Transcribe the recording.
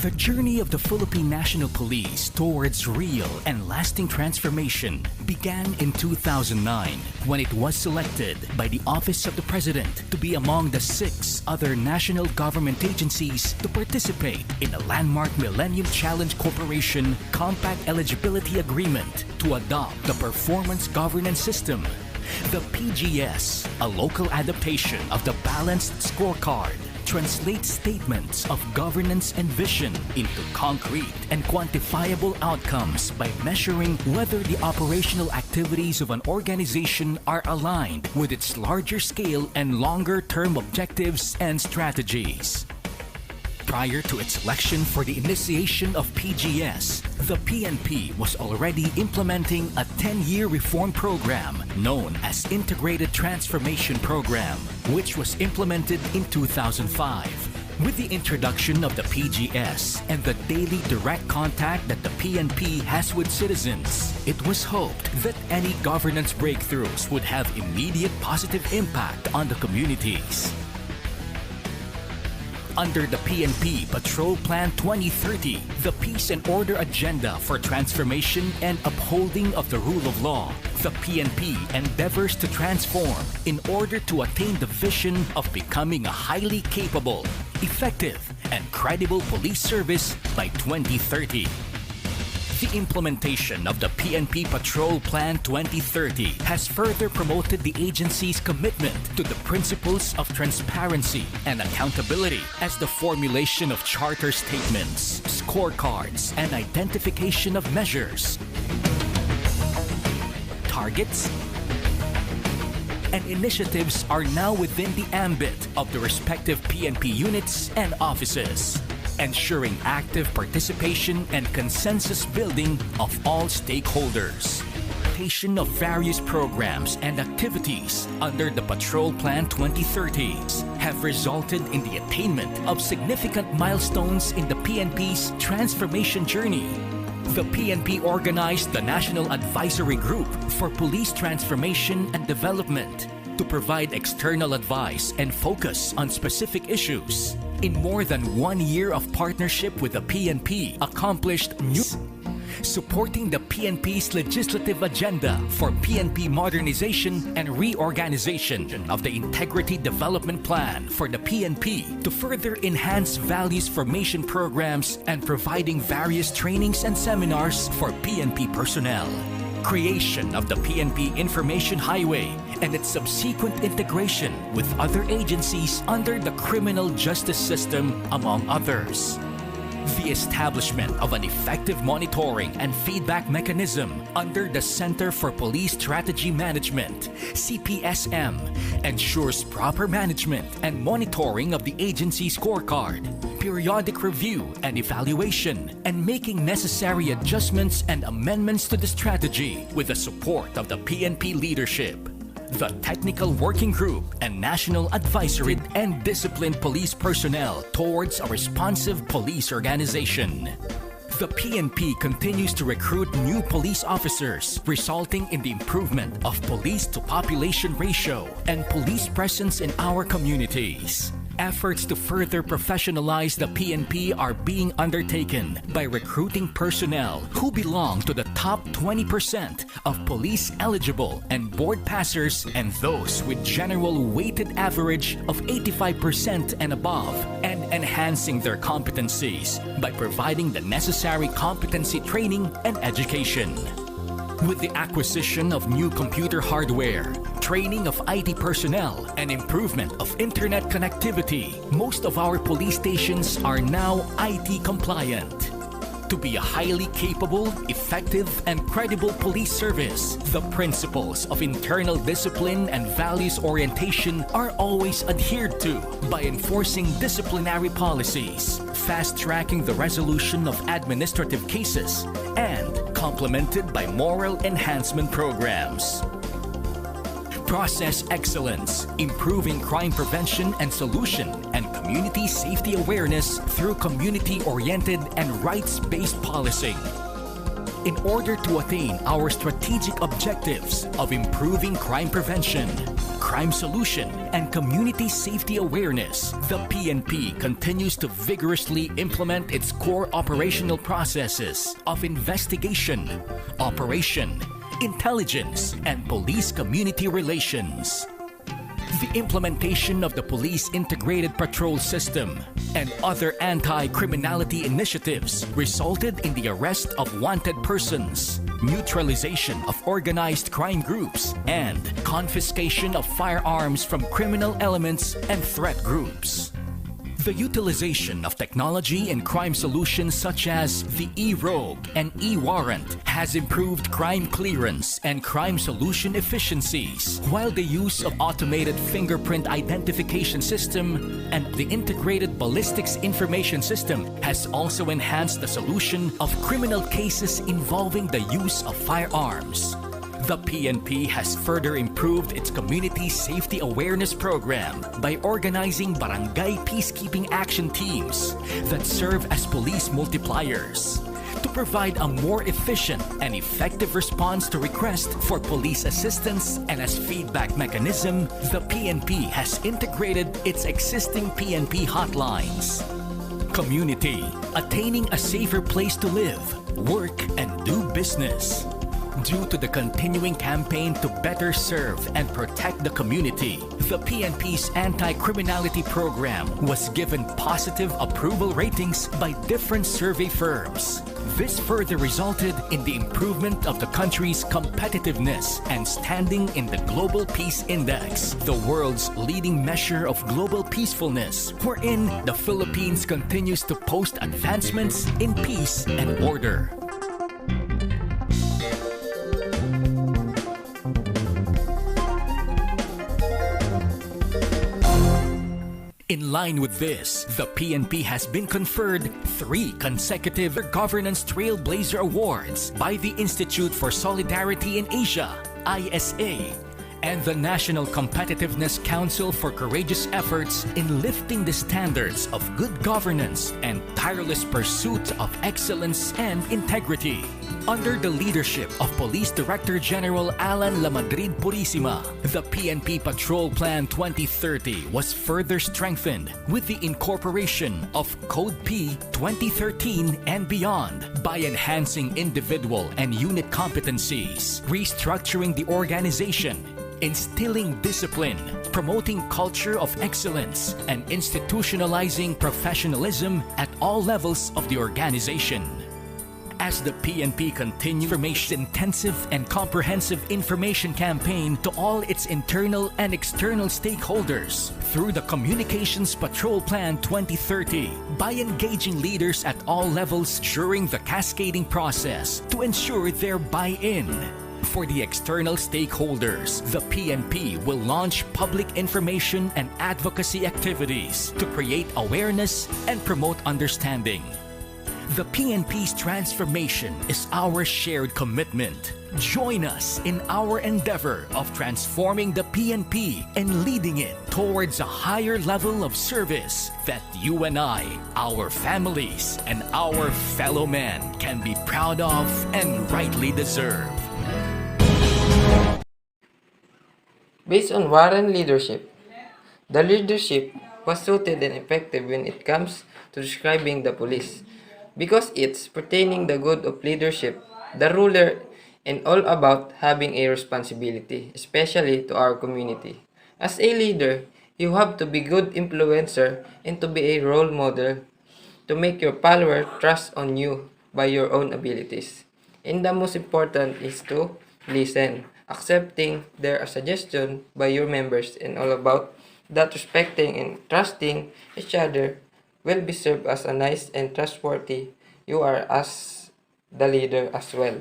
The journey of the Philippine National Police towards real and lasting transformation began in 2009 when it was selected by the Office of the President to be among the 6 other national government agencies to participate in a landmark Millennium Challenge Corporation Compact Eligibility Agreement to adopt the Performance Governance System. The PGS, a local adaptation of the Balanced Scorecard, translates statements of governance and vision into concrete and quantifiable outcomes by measuring whether the operational activities of an organization are aligned with its larger scale and longer-term objectives and strategies. Prior to its selection for the initiation of PGS, the PNP was already implementing a 10-year reform program known as Integrated Transformation Program, which was implemented in 2005. With the introduction of the PGS and the daily direct contact that the PNP has with citizens, it was hoped that any governance breakthroughs would have immediate positive impact on the communities. Under the PNP Patrol Plan 2030, the Peace and Order Agenda for Transformation and Upholding of the Rule of Law, the PNP endeavors to transform in order to attain the vision of becoming a highly capable, effective, and credible police service by 2030. The implementation of the PNP Patrol Plan 2030 has further promoted the agency's commitment to the principles of transparency and accountability as the formulation of charter statements, scorecards, and identification of measures, targets, and initiatives are now within the ambit of the respective PNP units and offices, ensuring active participation and consensus building of all stakeholders. Implementation of various programs and activities under the Patrol Plan 2030 have resulted in the attainment of significant milestones in the PNP's transformation journey. The PNP organized the National Advisory Group for Police Transformation and Development to provide external advice and focus on specific issues. In more than 1 year of partnership with the PNP, accomplished new supporting the PNP's legislative agenda for PNP modernization and reorganization of the Integrity Development Plan for the PNP to further enhance values formation programs and providing various trainings and seminars for PNP personnel. Creation of the PNP Information Highway and its subsequent integration with other agencies under the criminal justice system, among others. The establishment of an effective monitoring and feedback mechanism under the Center for Police Strategy Management, CPSM, ensures proper management and monitoring of the agency scorecard, periodic review and evaluation, and making necessary adjustments and amendments to the strategy with the support of the PNP leadership, the Technical Working Group, and National Advisory and disciplined police personnel towards a responsive police organization. The PNP continues to recruit new police officers, resulting in the improvement of police-to-population ratio and police presence in our communities. Efforts to further professionalize the PNP are being undertaken by recruiting personnel who belong to the top 20% of police eligible and board passers and those with general weighted average of 85% and above, and enhancing their competencies by providing the necessary competency training and education. With the acquisition of new computer hardware, training of IT personnel, and improvement of internet connectivity, most of our police stations are now IT compliant. To be a highly capable, effective, and credible police service, the principles of internal discipline and values orientation are always adhered to by enforcing disciplinary policies, fast-tracking the resolution of administrative cases, and complemented by moral enhancement programs. Process excellence, improving crime prevention and solution, and community safety awareness through community-oriented and rights-based policing. In order to attain our strategic objectives of improving crime prevention, crime solution, and community safety awareness, the PNP continues to vigorously implement its core operational processes of investigation, operation, intelligence, and police community relations. The implementation of the Police Integrated Patrol System and other anti-criminality initiatives resulted in the arrest of wanted persons, neutralization of organized crime groups, and confiscation of firearms from criminal elements and threat groups. The utilization of technology in crime solutions such as the e-Rogue and e-Warrant has improved crime clearance and crime solution efficiencies, while the use of automated fingerprint identification system and the integrated ballistics information system has also enhanced the solution of criminal cases involving the use of firearms. The PNP has further improved its community safety awareness program by organizing barangay peacekeeping action teams that serve as police multipliers. To provide a more efficient and effective response to requests for police assistance and as feedback mechanism, the PNP has integrated its existing PNP hotlines. Community, attaining a safer place to live, work, and do business. Due to the continuing campaign to better serve and protect the community, the PNP's anti-criminality program was given positive approval ratings by different survey firms. This further resulted in the improvement of the country's competitiveness and standing in the Global Peace Index, the world's leading measure of global peacefulness, wherein the Philippines continues to post advancements in peace and order. In line with this, the PNP has been conferred 3 consecutive Governance Trailblazer Awards by the Institute for Solidarity in Asia, ISA, and the National Competitiveness Council for courageous efforts in lifting the standards of good governance and tireless pursuit of excellence and integrity. Under the leadership of Police Director General Alan Lamadrid Purisima, the PNP Patrol Plan 2030 was further strengthened with the incorporation of Code P 2013 and beyond by enhancing individual and unit competencies, restructuring the organization, instilling discipline, promoting culture of excellence, and institutionalizing professionalism at all levels of the organization. As the PNP continues information-intensive and comprehensive information campaign to all its internal and external stakeholders through the Communications Patrol Plan 2030 by engaging leaders at all levels during the cascading process to ensure their buy-in. For the external stakeholders, the PNP will launch public information and advocacy activities to create awareness and promote understanding. The PNP's transformation is our shared commitment. Join us in our endeavor of transforming the PNP and leading it towards a higher level of service that you and I, our families, and our fellow men can be proud of and rightly deserve. Based on Warren leadership, the leadership was suited and effective when it comes to describing the police, because it's pertaining the good of leadership, the ruler, and all about having a responsibility, especially to our community. As a leader, you have to be good influencer and to be a role model to make your followers trust on you by your own abilities. And the most important is to listen, accepting their suggestion by your members, and all about that respecting and trusting each other will be served as a nice and trustworthy you are as the leader as well.